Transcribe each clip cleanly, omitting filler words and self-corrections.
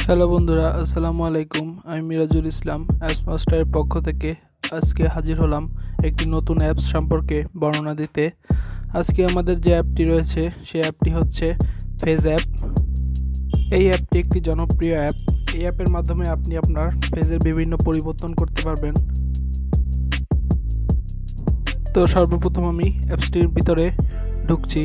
Hello বন্ধুরা, আসসালামু আলাইকুম। আমি মিরাজুল ইসলাম অ্যাপস মাস্টারের পক্ষ থেকে আজকে হাজির হলাম একটি নতুন অ্যাপস সম্পর্কে বর্ণনা দিতে। আজকে আমাদের যে অ্যাপটি রয়েছে সেই অ্যাপটি হচ্ছে ফেস অ্যাপ। এই অ্যাপটি একটি জনপ্রিয় অ্যাপ। এই অ্যাপের মাধ্যমে আপনি আপনার ফেসের বিভিন্ন পরিবর্তন করতে পারবেন। তো সর্বপ্রথম আমি অ্যাপসটির ভিতরে ঢুকছি।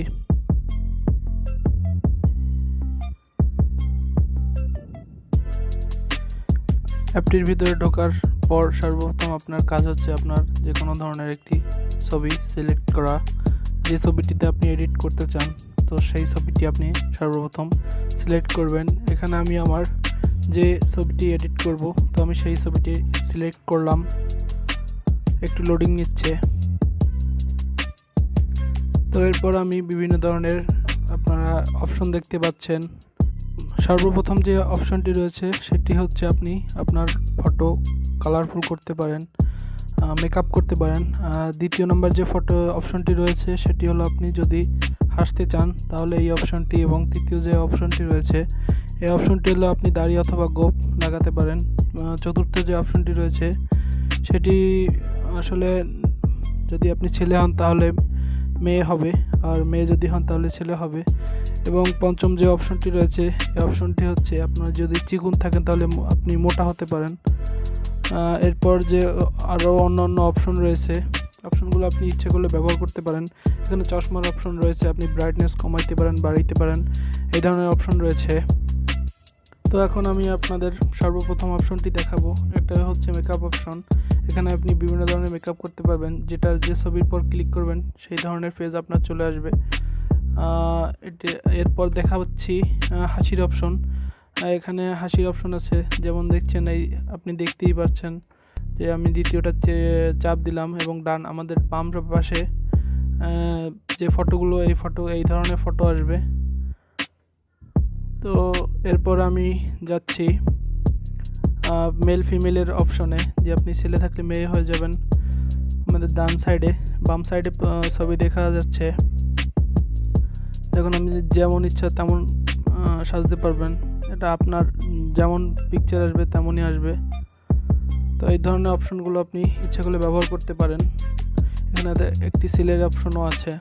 অ্যাপটির ভিতরে ঢোকার পর সর্বপ্রথম আপনার কাজ হচ্ছে আপনার যে কোনো ধরনের একটি ছবি সিলেক্ট করা। যে ছবিটিতে আপনি এডিট করতে চান তো সেই ছবিটি আপনি সর্বপ্রথম সিলেক্ট করবেন। এখানে আমি আমার যে ছবিটি এডিট করব তো আমি সেই ছবিটি সিলেক্ট করলাম। একটু লোডিং নিচ্ছে। তো এরপর আমি বিভিন্ন ধরনের আপনারা অপশন দেখতে পাচ্ছেন। সর্বপ্রথম যে অপশনটি রয়েছে সেটি হচ্ছে আপনি আপনার ফটো কালারফুল করতে পারেন, মেকআপ করতে পারেন। দ্বিতীয় নম্বর যে ফটো অপশনটি রয়েছে সেটি হলো আপনি যদি হাসতে চান তাহলে এই অপশনটি, এবং তৃতীয় যে অপশনটি রয়েছে এই অপশনটি হলো আপনি দাড়ি অথবা গোঁফ লাগাতে পারেন। চতুর্থ যে অপশনটি রয়েছে সেটি আসলে যদি আপনি ছেলে হন তাহলে মেয়ে হবে, আর মেয়ে যদি হন তাহলে ছেলে হবে। এবং পঞ্চম যে অপশনটি রয়েছে এই অপশনটি হচ্ছে আপনার যদি চিকন থাকেন তাহলে আপনি মোটা হতে পারেন। এরপর যে আরও অন্যান্য অপশন রয়েছে, অপশনগুলো আপনি ইচ্ছে করলে ব্যবহার করতে পারেন। এখানে চশমার অপশন রয়েছে, আপনি ব্রাইটনেস কমাইতে পারেন, বাড়াইতে পারেন, এই ধরনের অপশন রয়েছে। তো এখন আমি আপনাদের সর্বপ্রথম অপশনটি দেখাবো। এটা হচ্ছে মেকআপ অপশন। এখানে আপনি বিভিন্ন ধরনের মেকআপ করতে পারবেন। যে ছবির পর ক্লিক করবেন সেই ধরনের ফেস আপনার চলে আসবে। এরপর দেখাচ্ছি হাসির অপশন। এখানে হাসির অপশন আছে, যেমন দেখছেন এই আপনি দেখতেই পাচ্ছেন যে আমি দ্বিতীয়টা চাপ দিলাম এবং আমাদের বাম পাশে যে ফটোগুলো এই ধরনের ফটো আসবে। তো এরপর আমি যাচ্ছি মেল ফিমেলের অপশনে, যে আপনি ছেলে থাকলে মেয়ে হয়ে যাবেন। আমাদের ডান সাইডে বাম সাইডে ছবি দেখা যাচ্ছে। এখন আপনি যেমন ইচ্ছা তেমন সাজতে পারবেন। এটা আপনার যেমন পিকচার আসবে তেমনই আসবে। তো এই ধরনের অপশনগুলো আপনি ইচ্ছা করলে ব্যবহার করতে পারেন। এখানে একটি সিলের অপশনও আছে।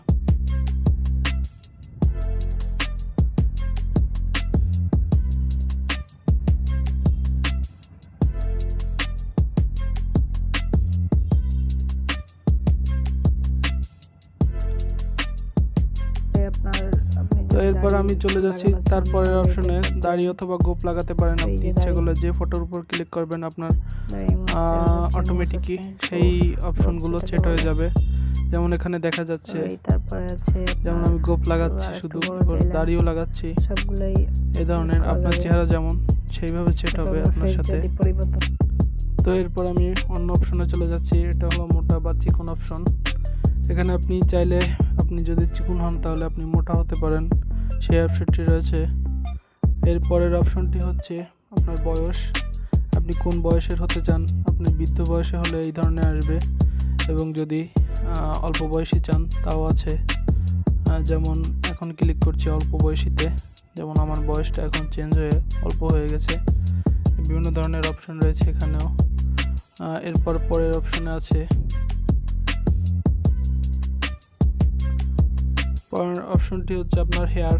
তো এরপর আমি চলে যাচ্ছি তারপরের অপশনে, দাড়ি অথবা গোঁফ লাগাতে পারেন। আপনি ইচ্ছা করলে যে ফটোর উপর ক্লিক করবেন আপনার অটোমেটিকই সেই অপশনগুলো সেট হয়ে যাবে। যেমন এখানে দেখা যাচ্ছে, তারপরে আছে যেমন আমি গোঁফ লাগাচ্ছি, শুধু দাড়িও লাগাচ্ছি, সবগুলাই এই ধরনের আপনার চেহারা যেমন সেইভাবে সেট হবে আপনার সাথে। তো এরপর আমি অন্য অপশনে চলে যাচ্ছি। এটা হলো মোটা বা চিকন অপশন। এখানে আপনি চাইলে আপনি যদি চিকন হন তাহলে আপনি মোটা হতে পারেন, সেই অপশনটি রয়েছে। এরপরের অপশনটি হচ্ছে আপনার বয়স, আপনি কোন বয়সের হতে চান। আপনি বৃদ্ধ বয়সে হলে এই ধরনের আসবে, এবং যদি অল্প বয়সী চান তাও আছে। যেমন এখন ক্লিক করছি অল্প বয়সীতে, যেমন আমার বয়সটা এখন চেঞ্জ হয়ে অল্প হয়ে গেছে। বিভিন্ন ধরনের অপশন রয়েছে এখানেও। এরপর পরের অপশনে আছে, পরের অপশনটি হচ্ছে আপনার হেয়ার,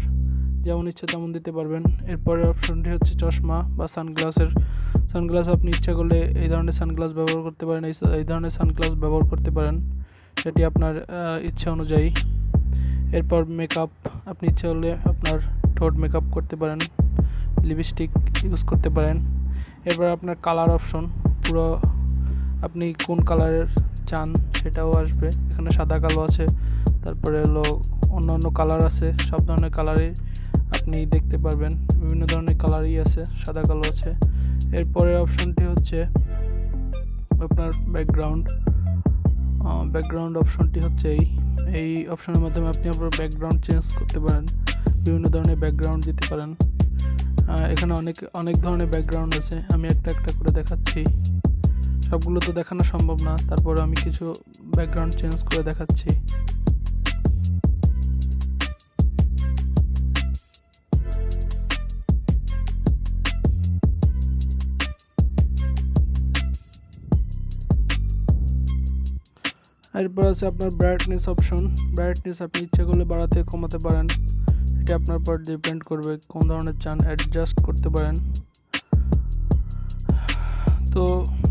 যেমন ইচ্ছা তেমন দিতে পারবেন। এরপরের অপশনটি হচ্ছে চশমা বা সানগ্লাস আপনি ইচ্ছা করলে এই ধরনের সানগ্লাস ব্যবহার করতে পারেন, এই ধরনের সানগ্লাস ব্যবহার করতে পারেন, সেটি আপনার ইচ্ছা অনুযায়ী। এরপর মেকআপ, আপনি ইচ্ছা হলে আপনার ঠোঁট মেকআপ করতে পারেন, লিপস্টিক ইউজ করতে পারেন। এরপর আপনার কালার অপশন, পুরো আপনি কোন কালারের চান সেটাও আসবে। এখানে সাদা কালো আছে, তারপরে হলো অন্য কালার আছে, সব ধরনের কালারই আপনি দেখতে পারবেন। বিভিন্ন ধরনের কালারই আছে, সাদা কালো আছে। এরপরের অপশনটি হচ্ছে আপনার ব্যাকগ্রাউন্ড অপশনটি হচ্ছে এই অপশনের মাধ্যমে আপনি আপনার ব্যাকগ্রাউন্ড চেঞ্জ করতে পারেন, বিভিন্ন ধরনের ব্যাকগ্রাউন্ড দিতে পারেন। এখানে অনেক ধরনের ব্যাকগ্রাউন্ড আছে, আমি একটা করে দেখাচ্ছি। সবগুলো তো দেখানো সম্ভব না, তারপরে আমি কিছু ব্যাকগ্রাউন্ড চেঞ্জ করে দেখাচ্ছি। এরপর আছে আপনার ব্রাইটনেস অপশন। ব্রাইটনেস আপনি ইচ্ছা করলে বাড়াতে কমাতে পারেন, এটা আপনার উপর ডিপেন্ড করবে কোন ধরনের চান, অ্যাডজাস্ট করতে পারেন। তো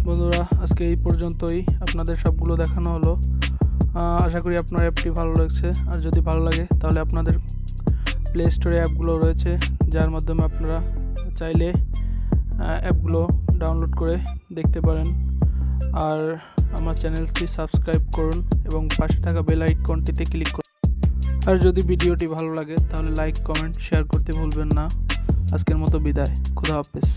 বন্ধুরা, আজকে এই পর্যন্তই, আপনাদের সবগুলো দেখানো হলো। আশা করি আপনার অ্যাপটি ভালো লাগছে, আর যদি ভালো লাগে তাহলে আপনাদের প্লে স্টোরে অ্যাপগুলো রয়েছে, যার মাধ্যমে আপনারা চাইলে অ্যাপগুলো ডাউনলোড করে দেখতে পারেন। আর আমার চ্যানেলটি সাবস্ক্রাইব করুন এবং পাশে থাকা বেল আইকনটিতে ক্লিক করুন। আর যদি ভিডিওটি ভালো লাগে তাহলে লাইক, কমেন্ট, শেয়ার করতে ভুলবেন না। আজকের মতো বিদায়, খুদা হাফেজ।